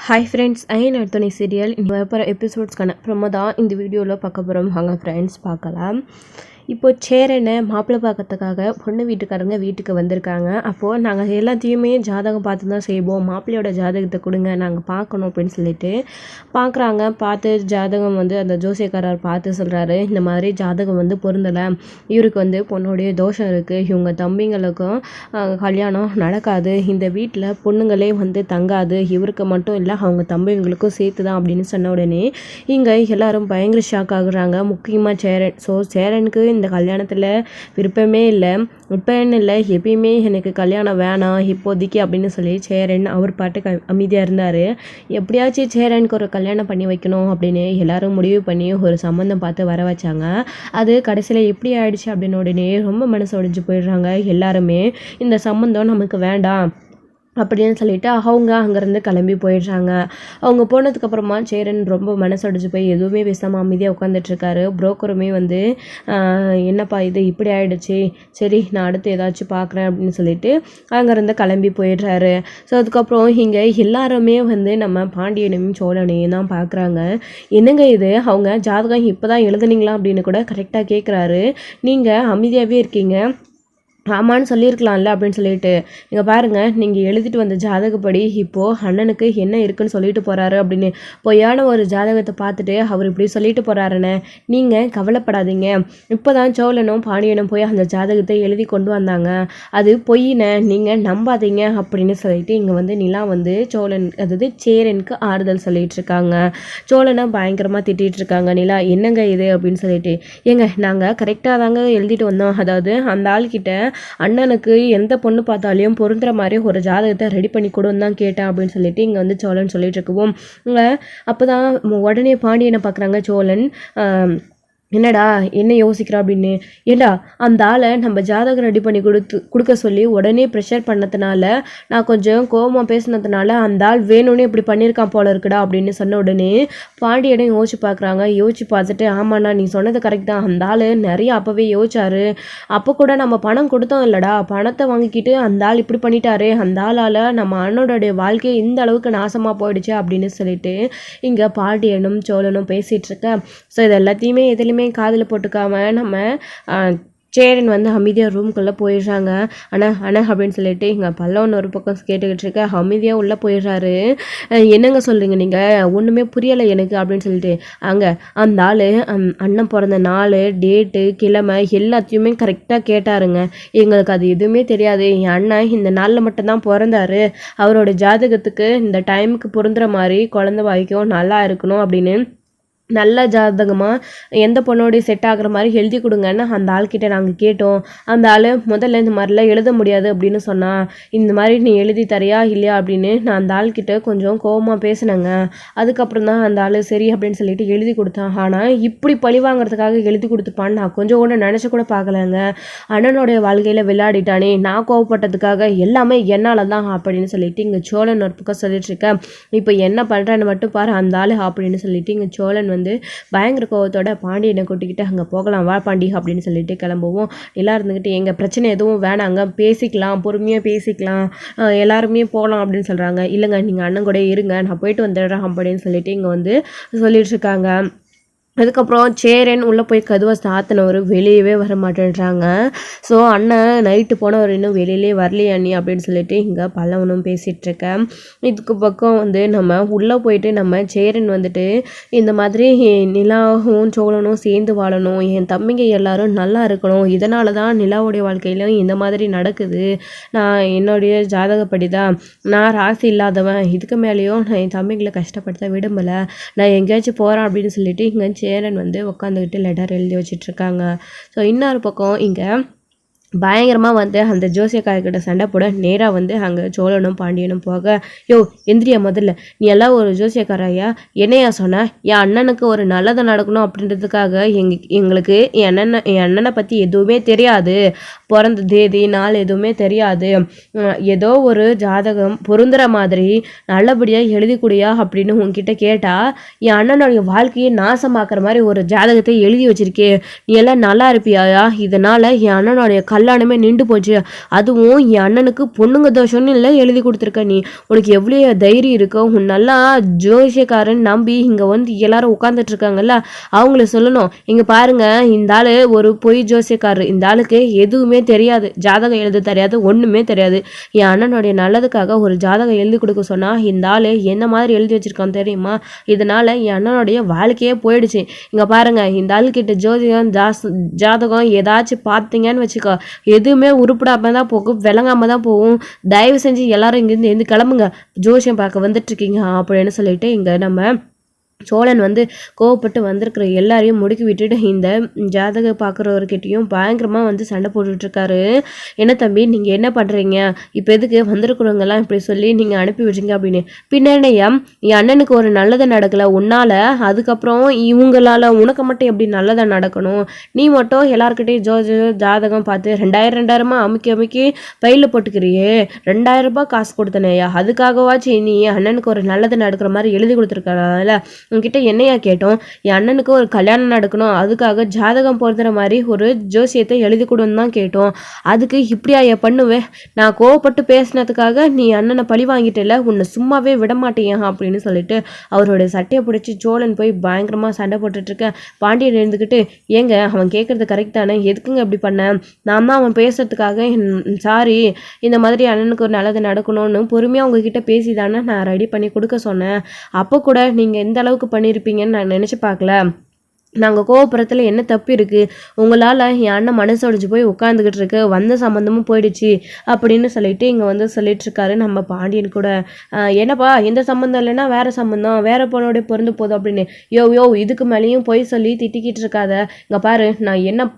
Hi friends, ஐயன் அடுத்தனை serial இந்த வரப்போகிற எபிசோட்ஸ்க்கான promo தான் இந்த வீடியோவில் பார்க்க போகிறோம். வாங்க ஃப்ரெண்ட்ஸ் பார்க்கலாம். இப்போது சேரனை மாப்பிள்ளை பார்க்கறதுக்காக பொண்ணு வீட்டுக்காரங்க வீட்டுக்கு வந்திருக்காங்க. அப்போது நாங்கள் எல்லாத்தையுமே ஜாதகம் பார்த்து தான் செய்வோம், மாப்பிள்ளையோட ஜாதகத்தை கொடுங்க நாங்கள் பார்க்கணும் அப்படின்னு சொல்லிட்டு பார்க்குறாங்க. பார்த்து ஜாதகம் அந்த ஜோசியக்காரர் பார்த்து சொல்கிறாரு, இந்த மாதிரி ஜாதகம் பொருந்தலை, இவருக்கு பொண்ணுடைய தோஷம் இருக்குது, இவங்க தம்பிங்களுக்கும் கல்யாணம் நடக்காது, இந்த வீட்டில் பொண்ணுங்களே தங்காது, இவருக்கு மட்டும் இல்லை அவங்க தம்பிங்களுக்கும் சேர்த்து தான் அப்படின்னு சொன்ன உடனே இங்கே எல்லாரும் பயங்கர ஷாக் ஆகுறாங்க. முக்கியமாக சேரன். ஸோ சேரனுக்கு இந்த கல்யாணத்தில் விருப்பமே இல்லை, இப்போன்னு இல்லை எப்பயுமே எனக்கு கல்யாணம் வேணாம் இப்போதைக்கு அப்படின்னு சொல்லி சேரன் அவர் பாட்டுக்கு அமைதியாக இருந்தார். எப்படியாச்சும் சேரனுக்கு ஒரு கல்யாணம் பண்ணி வைக்கணும் அப்படின்னு எல்லாரும் முடிவு பண்ணி ஒரு சம்மந்தம் பார்த்து வர வச்சாங்க. அது கடைசியில் எப்படி ஆயிடுச்சு அப்படின்னு உடனே ரொம்ப மனசு உடைஞ்சு போயிடுறாங்க எல்லாருமே. இந்த சம்மந்தம் நமக்கு வேண்டாம் அப்படின்னு சொல்லிட்டு அவங்க அங்கேருந்து கிளம்பி போயிடுறாங்க. அவங்க போனதுக்கப்புறமா சேரன் ரொம்ப மனசடைஞ்சு போய் எதுவுமே பேசாமல் அமைதியாக உட்காந்துட்ருக்காரு. புரோக்கருமே என்னப்பா இது இப்படி ஆகிடுச்சு, சரி நான் அடுத்து ஏதாச்சும் பார்க்குறேன் அப்படின்னு சொல்லிட்டு அங்கேருந்து கிளம்பி போயிடுறாரு. ஸோ அதுக்கப்புறம் இங்கே எல்லாருமே நம்ம பாண்டியனையும் சோழனையும் தான் பார்க்குறாங்க. என்னங்க இது, அவங்க ஜாதகம் இப்போ தான் எழுதுனீங்களா அப்படின்னு கூட கரெக்டாக கேட்குறாரு. நீங்கள் அமைதியாகவே இருக்கீங்க, ஆமான்னு சொல்லியிருக்கலாம்ல அப்படின்னு சொல்லிட்டு, இங்கே பாருங்கள் நீங்கள் எழுதிட்டு வந்த ஜாதகப்படி இப்போது அண்ணனுக்கு என்ன இருக்குன்னு சொல்லிட்டு போகிறாரு அப்படின்னு பொய்யான ஒரு ஜாதகத்தை பார்த்துட்டு அவர் இப்படி சொல்லிட்டு போகிறாருன்னு நீங்கள் கவலைப்படாதீங்க. இப்போ தான் சோழனும் பாண்டியனும் போய் அந்த ஜாதகத்தை எழுதி கொண்டு வந்தாங்க, அது பொய்யினை நீங்கள் நம்பாதீங்க அப்படின்னு சொல்லிட்டு இங்கே நிலா சோழன் அதாவது சேரனுக்கு ஆறுதல் சொல்லிட்டு இருக்காங்க. சோழனை பயங்கரமாக திட்டிகிட்டு இருக்காங்க. நிலா என்னங்க இது அப்படின்னு சொல்லிட்டு, ஏங்க நாங்கள் கரெக்டாக தாங்க எழுதிட்டு வந்தோம், அதாவது அந்த ஆள்கிட்ட அண்ணனுக்கு எந்த பொண்ணு பார்த்தாலையும் பொருந்துற மாதிரி ஒரு ஜாதகத்தை ரெடி பண்ணி கொடுன்னு தான் கேட்டேன் அப்படின்னு சொல்லிட்டு இங்கே சோழன் சொல்லிட்டு இருக்குவோம். அப்போதான் உடனே பாண்டியனை பார்க்குறாங்க சோழன். என்னடா என்ன யோசிக்கிறா அப்படின்னு, ஏண்டா அந்த ஆளை நம்ம ஜாதகம் ரெடி பண்ணி கொடுக்க சொல்லி உடனே ப்ரெஷர் பண்ணதுனால நான் கொஞ்சம் கோபமாக பேசினதுனால அந்த ஆள் வேணும்னே இப்படி பண்ணியிருக்கான் போல இருக்குடா அப்படின்னு சொன்ன உடனே பாண்டியனை யோசிச்சு பார்க்குறாங்க. யோசிச்சு பார்த்துட்டு, ஆமாண்ணா நீ சொன்னது கரெக்ட் தான், அந்த ஆள் நிறைய அப்போவே யோசிச்சாரு, அப்போ கூட நம்ம பணம் கொடுத்தோம் இல்லைடா, பணத்தை வாங்கிக்கிட்டு அந்த ஆள் இப்படி பண்ணிட்டாரு, அந்த ஆளால் நம்ம அண்ணனுடைய வாழ்க்கை இந்த அளவுக்கு நாசமாக போயிடுச்சு அப்படின்னு சொல்லிட்டு இங்கே பாண்டியனும் சோழனும் பேசிகிட்டு இருக்க. ஸோ இது எல்லாத்தையுமே எதுலையுமே காதில் போட்டுக்காம நம்ம சேரன் அமைதியாக ரூம்குள்ளே போயிடுறாங்க. அண்ணா அப்படின்னு சொல்லிட்டு இங்கே பல்லவன் ஒரு பக்கம் கேட்டுக்கிட்டு இருக்க அமைதியாக உள்ளே போயிடுறாரு. என்னங்க சொல்கிறீங்க நீங்கள், ஒன்றுமே புரியலை எனக்கு அப்படின்னு சொல்லிட்டு அங்கே அந்த ஆள் அண்ணன் பிறந்த நாள் டேட்டு கிழமை எல்லாத்தையுமே கரெக்டாக கேட்டாருங்க. எங்களுக்கு அது எதுவுமே தெரியாது, என் அண்ணன் இந்த நாளில் மட்டும்தான் பிறந்தாரு, அவரோட ஜாதகத்துக்கு இந்த டைமுக்கு பொருந்துற மாதிரி குழந்தை வாய்க்கும் நல்லா இருக்கணும் அப்படின்னு நல்ல ஜாதகமாக எந்த பொண்ணோடைய செட் ஆகிற மாதிரி எழுதி கொடுங்கன்னு அந்த ஆள்கிட்ட நாங்கள் கேட்டோம். அந்த ஆள் முதல்ல இந்த மாதிரிலாம் எழுத முடியாது அப்படின்னு சொன்னால், இந்த மாதிரி நீ எழுதி தரியா இல்லையா அப்படின்னு நான் அந்த ஆள்கிட்ட கொஞ்சம் கோபமாக பேசினேங்க. அதுக்கப்புறம் தான் அந்த ஆள் சரி அப்படின்னு சொல்லிட்டு எழுதி கொடுத்தான். ஆனால் இப்படி பழி வாங்குறதுக்காக எழுதி கொடுத்துப்பான்னு நான் கொஞ்சம் கூட நினச்சி கூட பார்க்கலங்க. அண்ணனுடைய வாழ்க்கையில் விளையாடிட்டானே, நான் கோவப்பட்டதுக்காக எல்லாமே என்னால் தான் அப்படின்னு சொல்லிட்டு இங்கே சோழன் ஒரு பக்கம் சொல்லிட்டு இருக்கேன். இப்போ என்ன பண்ணுறேன்னு மட்டும் பாரு அந்த ஆள் அப்படின்னு சொல்லிட்டு இங்கே சோழன் பயங்கர கோவத்தோட பாண்டியனை கூட்டிக்கிட்டு அங்கே போகலாம் வா பாண்டி அப்படின்னு சொல்லிட்டு கிளம்புவோம். எல்லாம் இருந்துக்கிட்டு எங்கள் பிரச்சனை எதுவும் வேணாங்க, பேசிக்கலாம், பொறுமையாக பேசிக்கலாம், எல்லாருமே போகலாம் அப்படின்னு சொல்கிறாங்க. இல்லைங்க நீங்கள் அண்ணன் கூட இருங்க, நான் போயிட்டு வந்துடுறேன் அப்படின்னு சொல்லிட்டு இங்கே சொல்லிட்டு இருக்காங்க. அதுக்கப்புறம் சேரன் உள்ளே போய் கதுவை சாத்தினவர் வெளியவே வர மாட்டேன்றாங்க. ஸோ அண்ணன் நைட்டு போனவர் இன்னும் வெளியிலே வரலையா நீ அப்படின்னு சொல்லிட்டு இங்கே பல்லவனும் பேசிகிட்ருக்கேன். இதுக்கு பக்கம் நம்ம உள்ளே போயிட்டு நம்ம சேரன் இந்த மாதிரி நிலாவும் சோழனும் சேர்ந்து வாழணும், என் தம்பிங்க எல்லாரும் நல்லா இருக்கணும், இதனால தான் நிலாவுடைய வாழ்க்கையிலும் இந்த மாதிரி நடக்குது, நான் என்னுடைய ஜாதகப்படி தான் நான் ராசி இல்லாதவன், இதுக்கு மேலேயும் நான் என் தம்பிங்களை கஷ்டப்படுத்த விரும்பலை, நான் எங்கேயாச்சும் போகிறேன் அப்படின்னு சொல்லிட்டு இங்கே சேரன் உட்காந்துக்கிட்டு லெட்டர் எழுதி வச்சிட்ருக்காங்க. ஸோ இன்னொரு பக்கம் இங்கே பயங்கரமாக அந்த ஜோசியக்காரர்கிட்ட சண்டை போட நேராக அங்கே சோழனும் பாண்டியனும் போக, யோ எந்திரியா முதல்ல, நீ எல்லாம் ஒரு ஜோசியக்காரையா, என்னையா சொன்ன, என் அண்ணனுக்கு ஒரு நல்லதை நடக்கணும் அப்படின்றதுக்காக எங்களுக்கு என் அண்ணனை பற்றி எதுவுமே தெரியாது, பிறந்த தேதி நாள் எதுவுமே தெரியாது, ஏதோ ஒரு ஜாதகம் பொருந்துற மாதிரி நல்லபடியாக எழுதி கூடியா அப்படின்னு உங்ககிட்ட கேட்டால் என் அண்ணனுடைய வாழ்க்கையை நாசமாக்குற மாதிரி ஒரு ஜாதகத்தை எழுதி வச்சிருக்கே, நீ எல்லாம் நல்லா இருப்பியாயா, இதனால் என் அண்ணனுடைய கல்யாணமே நின்று போச்சு. அதுவும் என் அண்ணனுக்கு பொண்ணுங்க தோஷம்னு இல்லை எழுதி கொடுத்துருக்க. நீ உனக்கு எவ்வளோ தைரியம் இருக்கோ? உன் நல்லா ஜோசியக்காரன் நம்பி இங்கே வந்து எல்லாரும் உட்காந்துட்டு இருக்காங்கல்ல, அவங்கள சொல்லணும். இங்கே பாருங்க, இந்த ஆள் ஒரு பொய் ஜோசியக்காரர். இந்த ஆளுக்கு எதுவுமே தெரியாது, ஜாதகம் எழுத தெரியாது, ஒன்றுமே தெரியாது. என் அண்ணனுடைய நல்லதுக்காக ஒரு ஜாதகம் எழுதி கொடுக்க சொன்னால் இந்த ஆள் என்ன மாதிரி எழுதி வச்சிருக்கான் தெரியுமா? இதனால் என் அண்ணனுடைய வாழ்க்கையே போயிடுச்சு. இங்கே பாருங்க, இந்த ஆளுக்கிட்ட ஜாதகம் ஏதாச்சும் பார்த்தீங்கன்னு வச்சுக்கோ, எதுவுமே உருப்படாம தான் போகும், விளங்காம தான் போகும். தயவு செஞ்சு எல்லாரும் இங்கேருந்து எந்த கிளம்புங்க, ஜோசியம் பார்க்க வந்துட்டு இருக்கீங்க அப்படின்னு சொல்லிட்டு இங்கே நம்ம சோழன் வந்து கோவப்பட்டு வந்திருக்கிற எல்லாரையும் முடுக்கி விட்டுட்டு இந்த ஜாதக பார்க்குறவர்கிட்டையும் பயங்கரமாக வந்து சண்டை போட்டுட்ருக்காரு. என்ன தம்பி, நீங்கள் என்ன பண்ணுறீங்க? இப்போ எதுக்கு வந்திருக்கிறவங்கெல்லாம் இப்படி சொல்லி நீங்கள் அனுப்பி விட்றீங்க அப்படின்னு. பின்னாடியா என் அண்ணனுக்கு ஒரு நல்லதை நடக்கலை உன்னால், அதுக்கப்புறம் இவங்களால் உனக்கு மட்டும் எப்படி நல்லதை நடக்கணும்? நீ மட்டும் எல்லாருக்கிட்டையும் ஜாதகம் பார்த்து 2000 அமுக்கி பையில் போட்டுக்கிறியே, 2000 ரூபாய் காசு கொடுத்தனையா, அதுக்காகவாச்சு நீ அண்ணனுக்கு ஒரு நல்லது நடக்கிற மாதிரி எழுதி கொடுத்துருக்கனால உங்ககிட்ட என்னையா கேட்டோம்? என் அண்ணனுக்கு ஒரு கல்யாணம் நடக்கணும், அதுக்காக ஜாதகம் பொறுத்துற மாதிரி ஒரு ஜோசியத்தை எழுதி கொடுன்னு தான் கேட்டோம். அதுக்கு இப்படியா பண்ணுவேன்? நான் கோவப்பட்டு பேசினதுக்காக நீ அண்ணனை பழி வாங்கிட்டல, உன்னை சும்மாவே விடமாட்டேன் அப்படின்னு சொல்லிட்டு அவருடைய சட்டையை பிடிச்சி சோழன் போய் பயங்கரமாக சண்டை போட்டுட்ருக்க. பாண்டியன் எழுந்துக்கிட்டு, ஏங்க அவன் கேட்குறது கரெக்ட் தானே, எதுக்குங்க அப்படி பண்ண? நான் தான் அவன் பேசுறதுக்காக சாரி, இந்த மாதிரி அண்ணனுக்கு ஒரு நல்லது நடக்கணும்னு பொறுமையாக உங்ககிட்ட பேசி தானே நான் ரெடி பண்ணி கொடுக்க சொன்னேன். அப்போ கூட நீங்கள் எந்த அளவுக்கு பண்ணியிருப்பீங்கன்னு நான் நினச்சி பார்க்கல. நாங்கள் கோவப்புறத்தில் என்ன தப்பு இருக்குது? உங்களால் என் அண்ணன் மனசு உடைஞ்சு போய் உட்காந்துக்கிட்டு இருக்கு, வந்த சம்மந்தமும் போயிடுச்சு அப்படின்னு சொல்லிட்டு இங்கே வந்து சொல்லிட்டுருக்காரு நம்ம பாண்டியன் கூட. என்னப்பா இந்த சம்மந்தம் இல்லைன்னா வேறு சம்மந்தம், வேறு பொண்ணோடைய பிறந்து போதும் அப்படின்னு. யோ இதுக்கு மேலேயும் போய் சொல்லி திட்டிக்கிட்டு இருக்காத. இங்கே பாரு, நான் என்ன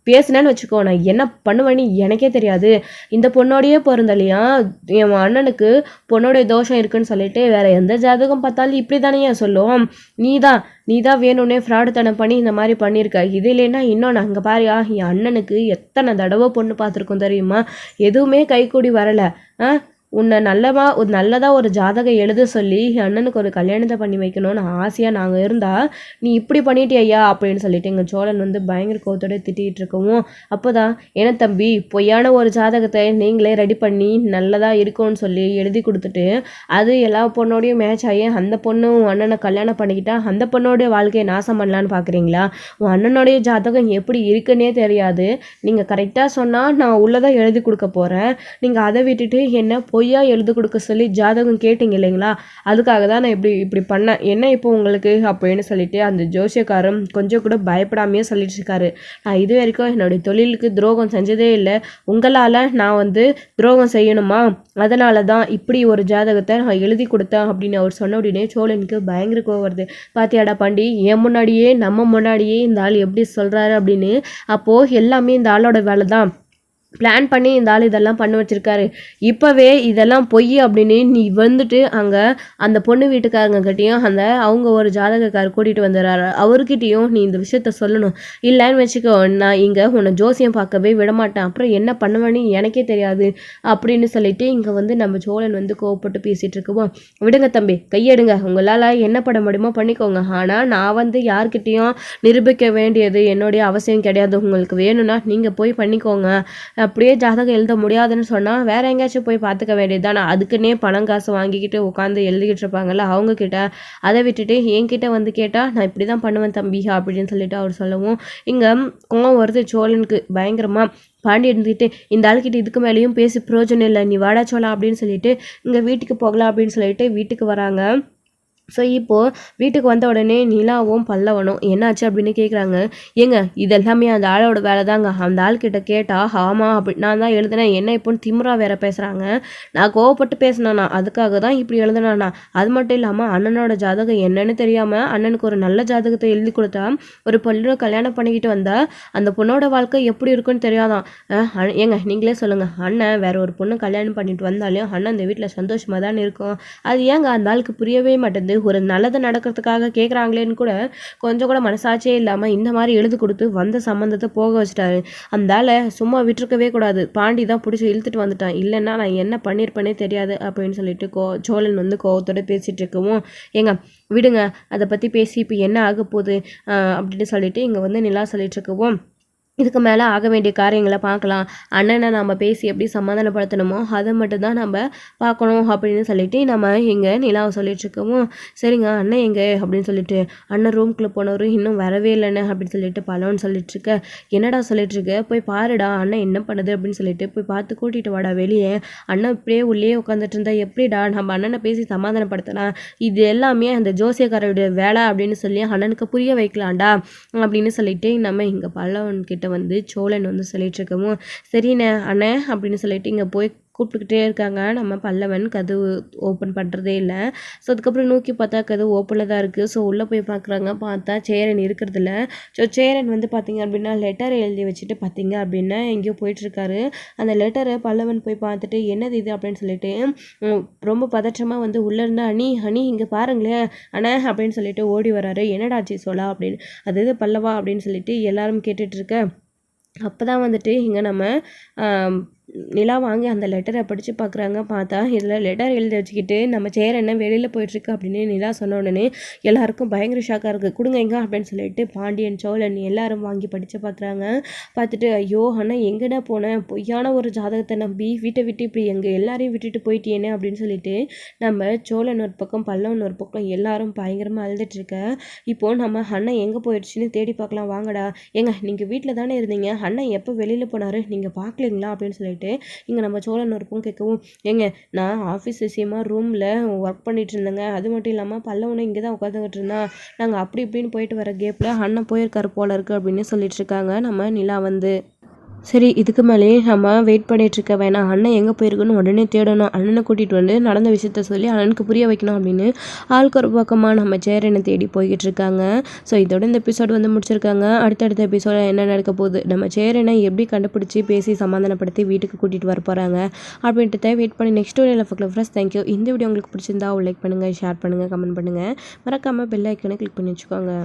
பேசினேன்னு வச்சுக்கோ, நான் என்ன பண்ணுவேன்னு எனக்கே தெரியாது. இந்த பொண்ணோடையே பிறந்தலையா என் அண்ணனுக்கு பொண்ணோடைய தோஷம் இருக்குன்னு சொல்லிட்டு வேற எந்த ஜாதகம் பார்த்தாலும் இப்படி தானே சொல்லுவோம். நீ தான் வேணும்னே ஃப்ராடு தனம் பண்ணி இந்த மாதிரி பண்ணியிருக்க. இது இல்லைன்னா இன்னொன்று, அங்கே பாரியா என் அண்ணனுக்கு எத்தனை தடவை பொண்ணு பார்த்துருக்கோம் தெரியுமா, எதுவுமே கைக்கூடி வரலை. உன்னை நல்லதாக ஒரு ஜாதகம் எழுத சொல்லி அண்ணனுக்கு ஒரு கல்யாணத்தை பண்ணி வைக்கணும்னு ஆசையாக நாங்கள் இருந்தால் நீ இப்படி பண்ணிட்டியா அப்படின்னு சொல்லிட்டு எங்கள் சோழன் வந்து பயங்கர கோவத்தோட திட்டிகிட்டு இருக்கவும், அப்போ தான் என்ன தம்பி, பொய்யான ஒரு ஜாதகத்தை நீங்களே ரெடி பண்ணி நல்லதாக இருக்கும்னு சொல்லி எழுதி கொடுத்துட்டு அது எல்லா பொண்ணோடையும் மேட்ச் ஆகி அந்த பொண்ணு உன் அண்ணனை கல்யாணம் பண்ணிக்கிட்டா அந்த பொண்ணோடைய வாழ்க்கையை நாசம் பண்ணலான்னு பார்க்குறீங்களா? உன் அண்ணனுடைய ஜாதகம் எப்படி இருக்குன்னே தெரியாது. நீங்கள் கரெக்டாக சொன்னால் நான் உள்ளதாக எழுதி கொடுக்க போகிறேன். நீங்கள் அதை விட்டுட்டு என்ன பொய்யா எழுதி கொடுக்க சொல்லி ஜாதகம் கேட்டிங்க இல்லைங்களா, அதுக்காக தான் நான் இப்படி பண்ணேன். என்ன இப்போ உங்களுக்கு அப்படின்னு சொல்லிட்டு அந்த ஜோசியக்காரன் கொஞ்சம் கூட பயப்படாமையே சொல்லிட்டு இருக்காரு. நான் இது வரைக்கும் என்னுடைய தொழிலுக்கு துரோகம் செஞ்சதே இல்லை, உங்களால் நான் வந்து துரோகம் செய்யணுமா, அதனால தான் இப்படி ஒரு ஜாதகத்தை நான் எழுதி கொடுத்தேன் அப்படின்னு அவர் சொன்ன உடனே சோழனுக்கு பயங்கர கோவம் வருது. பாத்தியாடா பாண்டி, என் முன்னாடியே நம்ம முன்னாடியே இந்த ஆள் எப்படி சொல்கிறாரு அப்படின்னு. அப்போது எல்லாமே இந்த ஆளோட வேலை தான், பிளான் பண்ணி இந்த ஆள் இதெல்லாம் பண்ண வச்சுருக்காரு. இப்போவே இதெல்லாம் பொய் அப்படின்னு நீ வந்துட்டு அங்கே அந்த பொண்ணு வீட்டுக்காரங்கக்கிட்டையும் அவங்க ஒரு ஜாதகக்காரர் கூட்டிகிட்டு வந்துடுறாரு, அவர்கிட்டையும் நீ இந்த விஷயத்த சொல்லணும். இல்லைன்னு வச்சுக்கோ, நான் இங்கே உன்னை ஜோசியம் பார்க்கவே விடமாட்டேன், அப்புறம் என்ன பண்ணுவேன்னு எனக்கே தெரியாது அப்படின்னு சொல்லிட்டு இங்கே வந்து நம்ம சோழன் வந்து கோவப்பட்டு பேசிகிட்டு இருக்கோம். விடுங்க தம்பி, கையெடுங்க, உங்களால் என்ன பண்ண முடியுமோ பண்ணிக்கோங்க. ஆனால் நான் வந்து யார்கிட்டையும் நிரூபிக்க வேண்டியது என்னுடைய அவசியம் கிடையாது. உங்களுக்கு வேணும்னா நீங்கள் போய் பண்ணிக்கோங்க. அப்படியே ஜாதகம் எழுத முடியாதுன்னு சொன்னால் வேற எங்கேயாச்சும் போய் பார்த்துக்க வேண்டியது தானே. அதுக்குன்னே பணம் காசு வாங்கிக்கிட்டு உட்காந்து எழுதிக்கிட்டு இருப்பாங்கல்ல அவங்கக்கிட்ட, அதை விட்டுட்டு என்கிட்ட வந்து கேட்டால் நான் இப்படி தான் பண்ணுவேன் தம்பி அப்படின்னு சொல்லிட்டு அவர் சொல்லவும் இங்கே கோவம் வருது சோழனுக்கு பயங்கரமாக. பாண்டி இருந்துக்கிட்டு, இந்த ஆளுக்கிட்ட இதுக்கு மேலேயும் பேசி பிரயோஜனம் இல்லை, நீ வாடா சோழா அப்படின்னு சொல்லிட்டு இங்கே வீட்டுக்கு போகலாம் அப்படின்னு சொல்லிட்டு வீட்டுக்கு வராங்க. ஸோ இப்போது வீட்டுக்கு வந்த உடனே நிலாவும் பல்லவனும் என்னாச்சு அப்படின்னு கேட்குறாங்க. ஏங்க இதெல்லாமே அந்த ஆளோட வேலை தாங்க, அந்த ஆள்கிட்ட கேட்டால் ஆமாம் அப்படி நான் தான் எழுதினேன், என்ன இப்போன்னு திமுறா வேற பேசுகிறாங்க, நான் கோவப்பட்டு பேசினானா அதுக்காக தான் இப்படி எழுதினானா, அது மட்டும் இல்லாமல் அண்ணனோட ஜாதகம் என்னன்னு தெரியாமல் அண்ணனுக்கு ஒரு நல்ல ஜாதகத்தை எழுதி கொடுத்தா ஒரு பொண்ணு கல்யாணம் பண்ணிக்கிட்டு வந்தால் அந்த பொண்ணோட வாழ்க்கை எப்படி இருக்குன்னு தெரியாதான். ஏங்க நீங்களே சொல்லுங்கள், அண்ணன் வேற ஒரு பொண்ணு கல்யாணம் பண்ணிட்டு வந்தாலும் அண்ணன் அந்த வீட்டில் சந்தோஷமாக தானே இருக்கும், அது ஏங்க அந்த ஆளுக்கு புரியவே மாட்டேங்குது. ஒரு நல்லது நடக்கிறதுக்காக கேட்குறாங்களேன்னு கூட கொஞ்சம் கூட மனசாட்சியே இல்லாமல் இந்த மாதிரி எழுதி கொடுத்து வந்த சம்மந்தத்தை போக வச்சுட்டாரு. அந்த ஆளை சும்மா விட்டுருக்கவே கூடாது, பாண்டி தான் பிடிச்சி இழுத்துட்டு வந்துட்டான், இல்லைன்னா நான் என்ன பண்ணியிருப்பேனே தெரியாது அப்படின்னு சொல்லிட்டு சோழன் வந்து கோவத்தோட பேசிகிட்டு இருக்கவும், ஏங்க விடுங்க அதை பற்றி பேசி இப்போ என்ன ஆக போகுது அப்படின்னு சொல்லிட்டு இங்கே வந்து நிலா சொல்லிட்டு இருக்கவும், இதுக்கு மேலே ஆக வேண்டிய காரியங்களை பார்க்கலாம். அண்ணனை நம்ம பேசி எப்படி சமாதானப்படுத்தணுமோ அதை மட்டும்தான் நம்ம பார்க்கணும் அப்படின்னு சொல்லிட்டு நம்ம இங்கே நிலாவை சொல்லிட்டுருக்கவும், சரிங்க அண்ணன் எங்கே அப்படின்னு சொல்லிட்டு, அண்ணன் ரூம்குள்ளே போனவர் இன்னும் வரவே இல்லைண்ணே அப்படின்னு சொல்லிட்டு பலவன் சொல்லிட்டுருக்க. என்னடா சொல்லிட்டுருக்க, போய் பாருடா அண்ணன் என்ன பண்ணுது அப்படின்னு சொல்லிட்டு போய் பார்த்து கூட்டிகிட்டு வாடா வெளியே. அண்ணன் இப்படியே உள்ளே உட்காந்துட்டு இருந்தா எப்படிடா நம்ம அண்ணனை பேசி சமாதானப்படுத்தலாம், இது எல்லாமே அந்த ஜோசியக்காரோட வேலை அப்படின்னு சொல்லி அண்ணனுக்கு புரிய வைக்கலாம்டா அப்படின்னு சொல்லிட்டு நம்ம இங்கே பல்லவன் கிட்ட வந்து சோழன் வந்து சொல்லிட்டு இருக்கவும், சரிண்ணே அண்ணே அப்படின்னு சொல்லிட்டு இங்கே போய் கூப்பிட்டுக்கிட்டே இருக்காங்க. நம்ம பல்லவன் கதவு ஓப்பன் பண்ணுறதே இல்லை. ஸோ அதுக்கப்புறம் நோக்கி பார்த்தா கதவு ஓப்பனில் தான் இருக்குது. ஸோ உள்ளே போய் பார்க்குறாங்க. பார்த்தா சேரன் இருக்கிறதில்ல. ஸோ சேரன் வந்து பார்த்திங்க அப்படின்னா லெட்டர் எழுதி வச்சுட்டு பார்த்திங்க அப்படின்னா எங்கேயோ போயிட்டுருக்காரு. அந்த லெட்டரை பல்லவன் போய் பார்த்துட்டு என்னது இது அப்படின்னு சொல்லிட்டு ரொம்ப பதற்றமாக வந்து உள்ளேருந்து அணி இங்கே பாருங்களேன் அண்ணே அப்படின்னு சொல்லிட்டு ஓடி வராரு. என்னடாச்சு சோழா அப்படின்னு, அது இது பல்லவா அப்படின்னு சொல்லிட்டு எல்லாரும் கேட்டுட்ருக்க. அப்போ தான் வந்துட்டு இங்கே நம்ம நிலா வாங்கி அந்த லெட்டரை படித்து பார்க்குறாங்க. பார்த்தா இதில் லெட்டர் எழுதி வச்சுக்கிட்டு நம்ம சேரனை வெளியில் போயிட்டுருக்கு அப்படின்னு நிலா சொன்ன உடனே எல்லாருக்கும் பயங்கர ஷாக்காக இருக்குது. கொடுங்க எங்க அப்படின்னு சொல்லிட்டு பாண்டியன் சோழன் எல்லாரும் வாங்கி படித்து பார்க்குறாங்க. பார்த்துட்டு ஐயோ ஆனால் எங்கடா போனேன், பொய்யான ஒரு ஜாதகத்தை நம்பி வீட்டை விட்டு இப்படி எங்கள் எல்லாரையும் விட்டுட்டு போயிட்டேனே அப்படின்னு சொல்லிட்டு நம்ம சோழன் ஒரு பக்கம் பல்லவன் ஒரு பக்கம் எல்லாரும் பயங்கரமாக அழுதுட்டுருக்க. இப்போது நம்ம அண்ணன் எங்கே போயிடுச்சுன்னு தேடி பார்க்கலாம் வாங்கடா. ஏங்க நீங்கள் வீட்டில் தானே இருந்தீங்க, அண்ணன் எப்போ வெளியில் போனார் நீங்கள் பார்க்கலீங்களா அப்படின்னு சொல்லிட்டு இங்கே நம்ம சோழன் ஒருப்பும் கேட்கவும், ஏங்க நான் ஆஃபீஸ் விஷயமா ரூமில் ஒர்க் பண்ணிட்டு இருந்தேங்க, அது மட்டும் இல்லாமல் பல்லவனும் இங்கே தான் உட்காந்துக்கிட்டு இருந்தா, நாங்கள் அப்படி இப்படின்னு போயிட்டு வர கேப்பில் அண்ணன் போயிருக்காரு போல இருக்குது அப்படின்னு சொல்லிட்டு இருக்காங்க நம்ம நிலா வந்து. சரி இதுக்கு மேலேயே நம்ம வெயிட் பண்ணிகிட்ருக்க வேணாம், அண்ணன் எங்கே போயிருக்குன்னு உடனே தேடணும், அண்ணனை கூட்டிகிட்டு வந்து நடந்த விஷயத்த சொல்லி அண்ணனுக்கு புரிய வைக்கணும் அப்படின்னு ஆளுக்கு ஒரு பக்கமாக நம்ம சேரனை தேடி போய்கிட்டு இருக்காங்க. ஸோ இதோட இந்த எபிசோடு வந்து முடிச்சிருக்காங்க. அடுத்தடுத்த எபிசோட என்ன நடக்க போகுது, நம்ம சேரனை எப்படி கண்டுபிடிச்சி பேசி சமாதானப்படுத்தி வீட்டுக்கு கூட்டிகிட்டு வர போகிறாங்க அப்படின்ட்டு வெயிட் பண்ணி நெக்ஸ்ட் வீடியோவில் பார்க்கலாம் ஃப்ரெண்ட்ஸ். தேங்க்யூ. இந்த வீடியோ உங்களுக்கு பிடிச்சிருந்தா லைக் பண்ணுங்கள், ஷேர் பண்ணுங்கள், கமெண்ட் பண்ணுங்கள், மறக்காமல் பெல் ஐக்கனை கிளிக் பண்ணி வச்சுக்கோங்க.